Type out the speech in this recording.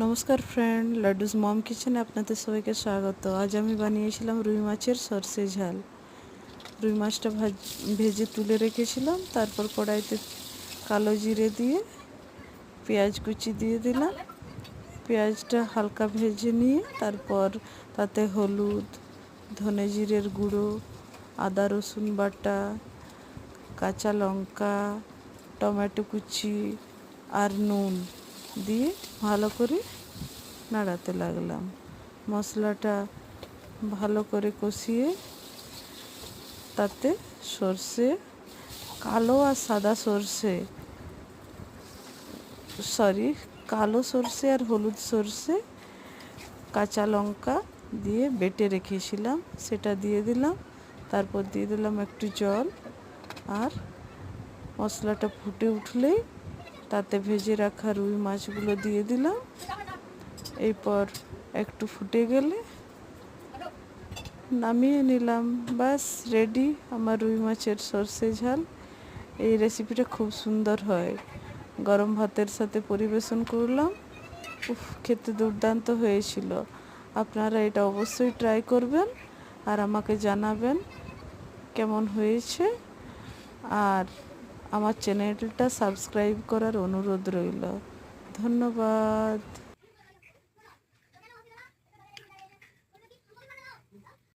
নমস্কার ফ্রেন্ড, লাড্ডুস মম কিচেনে আপনাদের সবাইকে স্বাগত। আজ আমি বানিয়েছিলাম রুই মাছের সরষে ঝাল। রুই মাছটা ভেজে তুলে রেখেছিলাম, তারপর কড়াইতে কালো জিরে দিয়ে পেঁয়াজ কুচি দিয়ে দিলাম। পেঁয়াজটা হালকা ভেজে নিয়ে তারপর তাতে হলুদ, ধনে জিরের গুঁড়ো, আদা রসুন বাটা, কাঁচা লঙ্কা, টমেটো কুচি আর নুন দিয়ে ভালো করে নাড়াতে লাগলাম। মশলাটা ভালো করে কষিয়ে তাতে সর্ষে, কালো আর সাদা সর্ষে, কালো সর্ষে আর হলুদ সর্ষে, কাঁচা লঙ্কা দিয়ে বেটে রেখেছিলাম সেটা দিয়ে দিলাম। তারপর দিয়ে দিলাম একটু জল, আর মশলাটা ফুটে উঠলেই তাতে ভেজে রাখা রুই মাছগুলো দিয়ে দিলাম। এরপর একটু ফুটে গেলে নামিয়ে নিলাম। ব্যাস রেডি আমার রুই মাছের সরষে ঝাল। এই রেসিপিটা খুব সুন্দর হয়। গরম ভাতের সাথে পরিবেশন করলাম। খেতে দুর্দান্ত হয়েছিল। আপনারা এটা অবশ্যই ট্রাই করবেন আর আমাকে জানাবেন কেমন হয়েছে। আর আমার চ্যানেলটা সাবস্ক্রাইব করার অনুরোধ রইল। ধন্যবাদ।